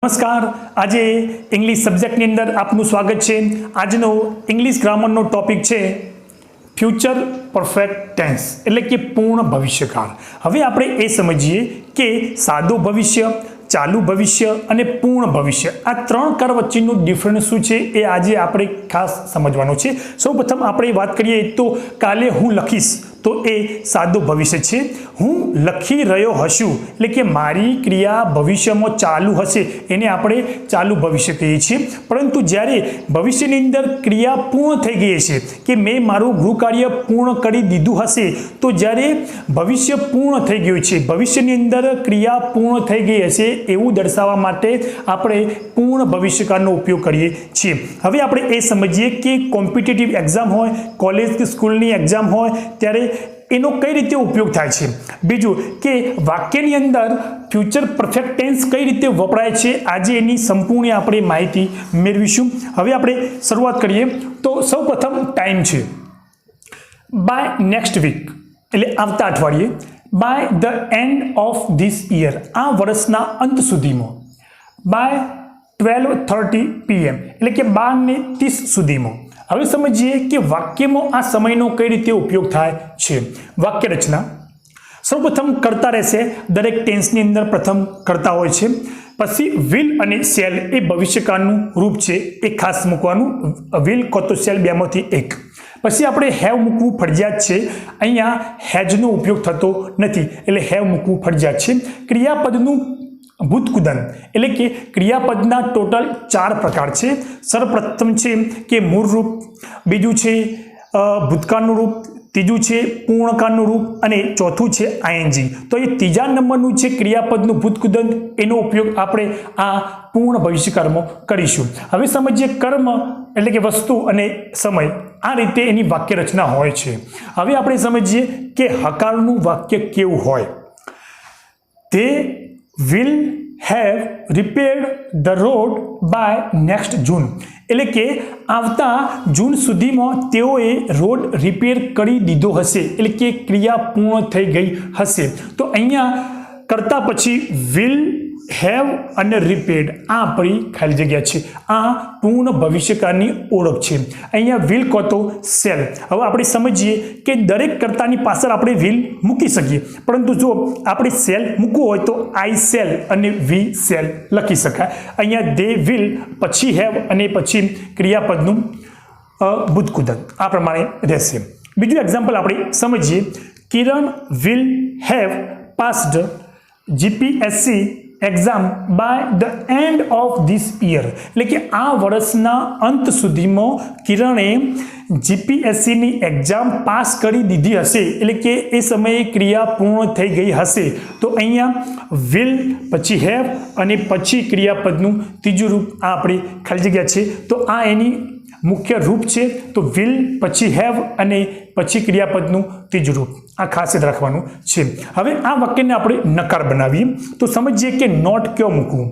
નમસ્કાર, આજે ઇંગ્લિશ સબ્જેક્ટની અંદર આપનું સ્વાગત છે। આજનો ઇંગ્લિશ ગ્રામરનો ટોપિક છે ફ્યુચર પરફેક્ટ ટેન્સ, એટલે કે પૂર્ણ ભવિષ્યકાળ। હવે આપણે એ સમજીએ કે સાદું ભવિષ્ય, ચાલુ ભવિષ્ય અને પૂર્ણ ભવિષ્ય આ ત્રણ કાળ વચ્ચેનું ડિફરન્સ શું છે એ આજે આપણે ખાસ સમજવાનું છે। સૌપ્રથમ આપણે વાત કરીએ તો કાલે હું લખીશ તો એ સાદું ભવિષ્ય છે। હું લખી રહ્યો હશું એટલે કે મારી ક્રિયા ભવિષ્યમાં ચાલુ હશે એને આપણે ચાલુ ભવિષ્ય કહીએ છીએ। પરંતુ જ્યારે ભવિષ્યની અંદર ક્રિયા પૂર્ણ થઈ ગઈ છે કે મેં મારું ગૃહ કાર્ય પૂર્ણ કરી દીધું હશે, તો જ્યારે ભવિષ્ય પૂર્ણ થઈ ગયું છે, ભવિષ્યની અંદર ક્રિયા પૂર્ણ થઈ ગઈ હશે એવું દર્શાવવા માટે આપણે પૂર્ણ ભવિષ્યકાળનો ઉપયોગ કરીએ છીએ। હવે આપણે એ સમજીએ કે કોમ્પિટિટિવ એક્ઝામ હોય, કોલેજ કે સ્કૂલની એક્ઝામ હોય ત્યારે એનો કઈ રીતે ઉપયોગ થાય છે। બીજું કે વાક્યની અંદર ફ્યુચર પરફેક્ટ ટેન્સ કઈ રીતે વપરાય છે, આજે એની સંપૂર્ણ આપણે માહિતી મેળવીશું। હવે આપણે શરૂઆત કરીએ તો સૌપ્રથમ ટાઈમ છે બાય નેક્સ્ટ વીક, એટલે આવતા અઠવાડિયે, by the end of this year, આ વર્ષના અંત સુધીમાં, બાય 12:30 PM, એટલે કે 12:30 સુધીમાં। હવે સમજીએ કે વાક્યમાં આ સમયનો કઈ રીતે ઉપયોગ થાય છે। વાક્ય રચના સૌપ્રથમ કરતા રહેશે, દરેક ટેન્સની અંદર પ્રથમ કરતા હોય છે, પછી વિલ અને શેલ એ ભવિષ્યકાળનું રૂપ છે એ ખાસ મૂકવાનું, વિલ કો તો શેલ બેમાંથી એક। પછી આપણે હેવ મૂકવું ફરજિયાત છે, અહીંયા હેજનો ઉપયોગ થતો નથી એટલે હેવ મૂકવું ફરજિયાત છે। ક્રિયાપદનું ભૂતકુદન એટલે કે ક્રિયાપદના ટોટલ 4 પ્રકાર છે। સર્વપ્રથમ છે કે મૂળ રૂપ, બીજું છે ભૂતકાળનું રૂપ, ત્રીજું છે પૂર્ણકાળનું રૂપ અને ચોથું છે આઈએનજી। તો એ ત્રીજા નંબરનું છે ક્રિયાપદનું ભૂતકુદન, એનો ઉપયોગ આપણે આ પૂર્ણ ભવિષ્યકાળમાં કરીશું। હવે સમજીએ કર્મ એટલે કે વસ્તુ અને સમય, આ રીતે એની વાક્ય રચના હોય છે। હવે આપણે સમજીએ કે હકારનું વાક્ય કેવું હોય। તે will have repaired the road by next June, એટલે કે આવતા જૂન સુધીમાં તેઓએ રોડ રિપેર કરી દીધો હશે, એટલે કે ક્રિયા પૂર્ણ થઈ ગઈ હશે। તો અહીંયા કરતા પછી will have અને repaired આ આપણી ખાલી જગ્યા છે, આ પૂર્ણ ભવિષ્યકાળની ઓળખ છે। અહીંયા will કો તો શેલ। હવે આપણે સમજીએ કે દરેક કર્તાની પાછળ આપણે will મૂકી શકીએ, પરંતુ જો આપણે શેલ મૂકવું હોય તો આઈ શેલ અને વી શેલ લખી શકાય। અહીંયા they will, પછી have અને પછી ક્રિયાપદનું ભૂતકુદન આ પ્રમાણે રહેશે। બીજું એક્ઝામ્પલ આપણે સમજીએ, Kiran will have passed GPSC exam by the end of this year, એટલે કે આ વર્ષના અંત સુધીમાં કિરણે જીપીએસસીની એક્ઝામ પાસ કરી દીધી હશે, એટલે કે એ સમયે ક્રિયા પૂર્ણ થઈ ગઈ હશે। તો અહીંયા વિલ, પછી હેવ અને પછી ક્રિયાપદનું ત્રીજું રૂપ આ આપણી ખાલી જગ્યા છે। તો આ એની મુખ્ય રૂપ છે, તો વિલ પછી હેવ અને પછી ક્રિયાપદનું ત્રીજું રૂપ, આ ખાસ યાદ રાખવાનું છે। હવે આ વાક્યને આપણે નકાર બનાવીએ તો સમજીએ કે નોટ ક્યો મૂકવું।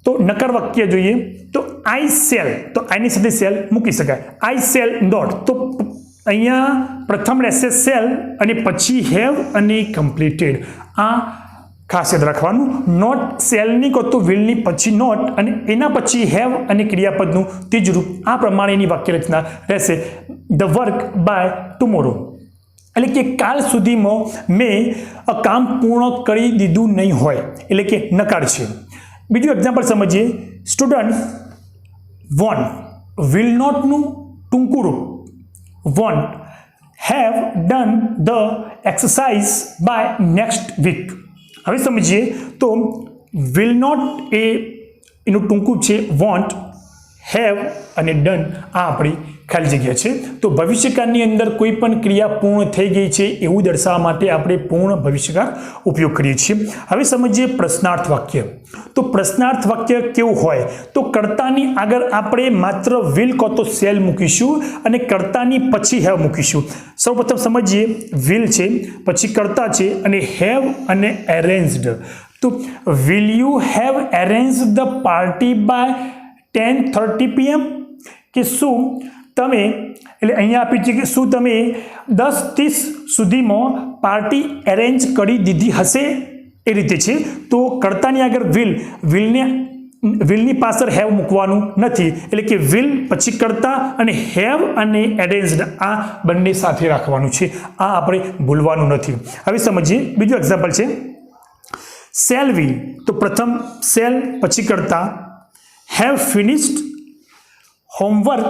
તો નકાર વાક્ય જોઈએ તો આઈ સેલ, તો આઈની સાથે સેલ મૂકી શકાય, આઈ સેલ નોટ, તો અહીંયા પ્રથમ રહેશે સેલ અને પછી હેવ અને કમ્પ્લીટેડ, આ ખાસ યાદ રાખવાનું। નોટ સેલની કો તો વિલની પછી નોટ અને એના પછી હેવ અને ક્રિયાપદનું ત્રીજું રૂપ, આ પ્રમાણેની વાક્ય રચના રહેશે। ધ વર્ક બાય ટુમોરો, એટલે કે કાલ સુધીમાં મેં કામ પૂર્ણ કરી દીધું નહીં હોય, એટલે કે નકાર છે। બીજું એક્ઝામ્પલ સમજીએ, સ્ટુડન્ટ વોન્ટ, વિલ નોટનું ટૂંકું રૂપ won't, have done the exercise by next week. હવે સમજીએ તો વિલ નોટ એ એનું ટૂંકું છે વોન્ટ, હેવ અને ડન આ આપણી ખાલી જગ્યા છે। તો ભવિષ્યકાળની અંદર કોઈ પણ ક્રિયા પૂર્ણ થઈ ગઈ છે એવું દર્શાવવા માટે આપણે પૂર્ણ ભવિષ્યકાળ ઉપયોગ કરીએ છીએ। હવે સમજીએ પ્રશ્નાર્થ વાક્ય। તો પ્રશ્નાર્થ વાક્ય કેવું હોય, તો કર્તાની આગળ આપણે માત્ર વિલ કો તો શેલ મૂકીશું અને કર્તાની પછી હેવ મૂકીશું। સૌપ્રથમ સમજીએ, વિલ છે, પછી કર્તા છે અને હેવ અને એરેન્જડ। તો will you have arrange the party by 10:30 PM, કે શું તમે, એટલે અહીંયા આપ્યું છે કે શું તમે 10:30 સુધીમાં પાર્ટી એરેન્જ કરી દીધી હશે, એ રીતે છે। તો કર્તાની આગળ વિલ, વિલને વિલની પાછળ હેવ મૂકવાનું નથી, એટલે કે વિલ પછી કરતા અને હેવ અને એરેન્જ્ડ આ બંને સાથે રાખવાનું છે, આ આપણે ભૂલવાનું નથી. હવે સમજીએ બીજું એક્ઝામ્પલ છે સેલ વી. તો પ્રથમ સેલ પછી કરતા have finished homework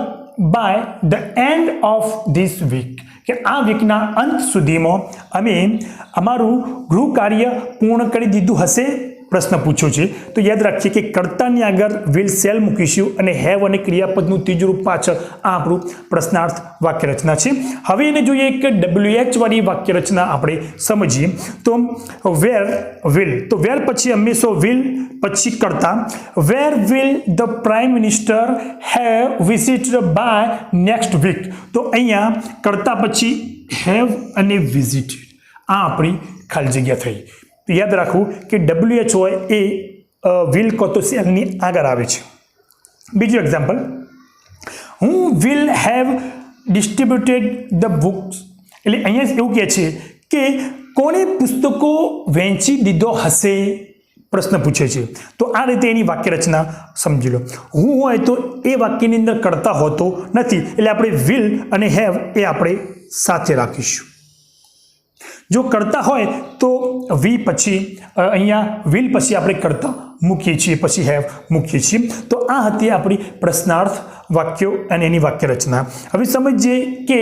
by the end of this week, કે આ વીકના અંત સુધીમાં અમે અમારું ગૃહ કાર્ય પૂર્ણ કરી દીધું હશે, પ્રશ્ન પૂછ્યો છે. તો યાદ રાખીએ કે કર્તાની આગળ વિલ સેલ મૂકીશું અને હેવ અને ક્રિયાપદનું ત્રીજું રૂપ પાછળ આ આપણું પ્રશ્નાર્થ વાક્ય રચના છે. હવે એને જોઈએ કે WH વાળી વાક્ય રચના આપણે સમજીએ. તો વેર વિલ, તો વેર પછી હંમેશા વિલ પછી કરતા where will the prime minister have visited by next week. તો અહીંયા કરતા પછી હેવ અને વિઝિટેડ આ આપણી ખાલી જગ્યા થઈ. યાદ રાખવું કે WH હોય એ વિલ કો તો સેલની આગળ આવે છે. બીજું એક્ઝામ્પલ, હું will have distributed the books, એટલે અહીંયા એવું કહે છે કે કોણે પુસ્તકો વહેંચી દીધો હશે, પ્રશ્ન પૂછે છે. તો આ રીતે એની વાક્ય રચના સમજી લો. હું હોય તો એ વાક્યની અંદર કરતા હોતો નથી, એટલે આપણે વિલ અને હેવ એ આપણે સાથે રાખીશું. જો કરતા હોય તો વી પછી અહીંયા વિલ પછી આપણે કરતા મૂકીએ છીએ, પછી હેવ મૂકીએ છીએ. તો આ હતી આપણી પ્રશ્નાર્થ વાક્યો અને એની વાક્ય રચના. હવે સમજીએ કે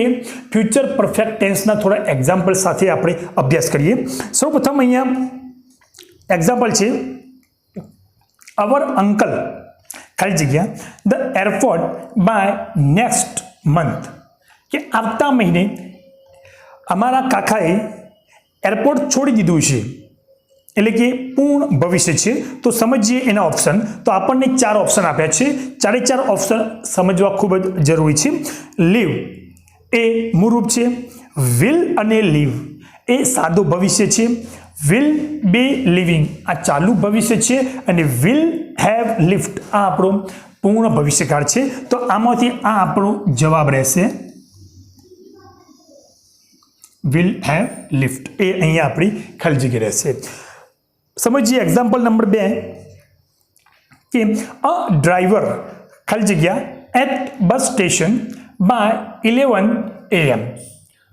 ફ્યુચર પરફેક્ટ ટેન્સના થોડા એક્ઝામ્પલ સાથે આપણે અભ્યાસ કરીએ. સૌપ્રથમ અહીંયા એક્ઝામ્પલ છે અવર અંકલ ખાલી જગ્યા the airport by next month, કે આવતા મહિને અમારા કાકાએ એરપોર્ટ છોડી દીધું છે, એટલે કે પૂર્ણ ભવિષ્ય છે. તો સમજીએ એના ઓપ્શન. તો આપણને 4 ઓપ્શન આપ્યા છે, 4 ઓપ્શન સમજવા ખૂબ જ જરૂરી છે. લીવ એ મૂળરૂપ છે, વિલ અને લીવ એ સાદું ભવિષ્ય છે, વિલ બે લિવિંગ આ ચાલુ ભવિષ્ય છે, અને વિલ હેવ લિફ્ટ આ આપણો પૂર્ણ ભવિષ્યકાળ છે. તો આમાંથી આ આપણો જવાબ રહેશે વિલ હેવ લિફ્ટ, એ અહીંયા આપણી ખાલી જગ્યા રહેશે. સમજીએ એક્ઝામ્પલ નંબર 2 કે અ ડ્રાઈવર ખાલી જગ્યા at bus station by 11 AM.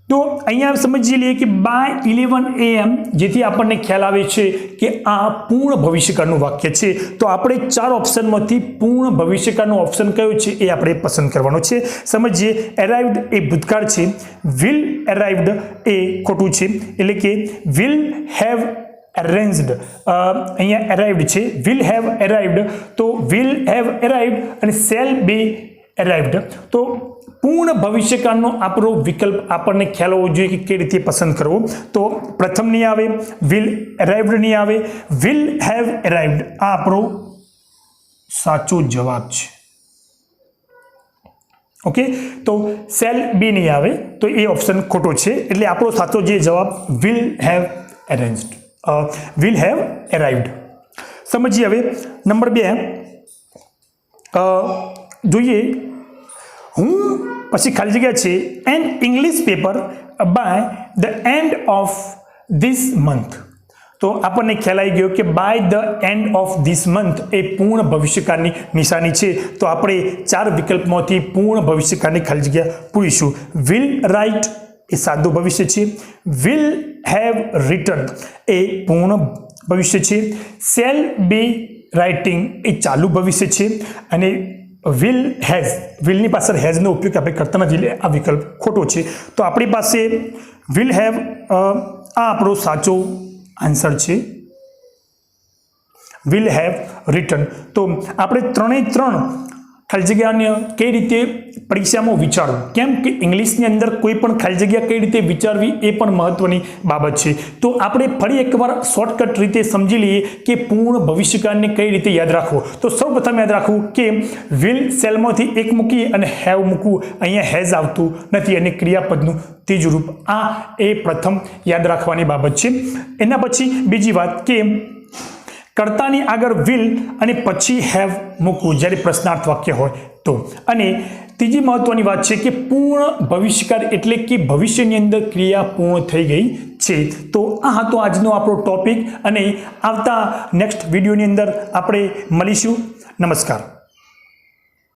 તો અહીંયા સમજી લઈએ કે બાય 11 AM, જેથી આપણને ખ્યાલ આવે છે કે આ પૂર્ણ ભવિષ્યકાળનું વાક્ય છે. તો આપણે 4 ઓપ્શનમાંથી પૂર્ણ ભવિષ્યકાળનો ઓપ્શન કયો છે એ આપણે પસંદ કરવાનો છે. સમજીએ એરાઇવ્ડ એ ભૂતકાળ છે, વિલ એરાઇવ્ડ એ ખોટું છે, એટલે કે વિલ હેવ અરેન્જ્ડ અહીંયા એરાઇવ્ડ છે, વિલ હેવ એરાઇવ્ડ, તો વિલ હેવ એરાઇવ્ડ અને સેલ બી એરાઇવ્ડ. તો પૂર્ણ ભવિષ્યકાળનો આપણો વિકલ્પ આપણને ખ્યાલ હોવો જોઈએ કે કઈ રીતે પસંદ કરવો. તો પ્રથમ નહીં આવે, વિલ એરાઇવ્ડ નહીં આવે, વિલ હેવ એરાઇવ્ડ આ આપણો સાચો જવાબ છે. ઓકે, તો સેલ બી નહીં આવે, તો એ ઓપ્શન ખોટો છે, એટલે આપણો સાચો જે જવાબ વિલ હેવ અરેન્જ્ડ, વિલ હેવ એરાઇવ્ડ. સમજીએ હવે નંબર 2 જોઈએ. હું પછી ખાલી જગ્યા છે an English paper by the end of this month. તો આપણને ખ્યાલ આવી ગયો કે by the end of this month એ પૂર્ણ ભવિષ્યકાળની નિશાની છે. તો આપણે 4 વિકલ્પમાંથી પૂર્ણ ભવિષ્યકાળની ખાલી જગ્યા પૂરીશું. વિલ રાઇટ એ સાદું ભવિષ્ય છે, વિલ હેવ રિટર્ન એ પૂર્ણ ભવિષ્ય છે, સેલ બી રાઇટિંગ એ ચાલુ ભવિષ્ય છે, અને વિલ હેઝ વિલની પાછળ હેઝનો ઉપયોગ આપણે કરતા નથી, એટલે આ વિકલ્પ ખોટો છે. તો આપણી પાસે વિલ હેવ આ આપણો સાચો આન્સર છે, વિલ હેવ રિટર્ન. તો આપણે 3 ખાલી જગ્યાને કઈ રીતે પરીક્ષામાં વિચારવું, કેમ કે ઇંગ્લિશની અંદર કોઈ પણ ખાલી જગ્યા કઈ રીતે વિચારવી એ પણ મહત્વની બાબત છે. તો આપણે ફરી એકવાર શોર્ટકટ રીતે સમજી લઈએ કે પૂર્ણ ભવિષ્યકાળને કઈ રીતે યાદ રાખવો. તો સૌપ્રથમ યાદ રાખવું કે વિલ સેલમાંથી એક મૂકીએ અને હેવ મૂકવું, અહીંયા હેઝ આવતું નથી, અને ક્રિયાપદનું ત્રીજું રૂપ આ એ પ્રથમ યાદ રાખવાની બાબત છે. એના પછી બીજી વાત કે કર્તાની આગળ વિલ અને પછી હેવ મૂકવું જ્યારે પ્રશ્નાર્થ વાક્ય હોય તો, અને ત્રીજી મહત્વની વાત છે કે પૂર્ણ ભવિષ્યકાળ એટલે કે ભવિષ્યની અંદર ક્રિયા પૂર્ણ થઈ ગઈ છે. તો આ હતો આજનો આપણો ટોપિક અને આવતા નેક્સ્ટ વિડીયોની અંદર આપણે મળીશું. નમસ્કાર.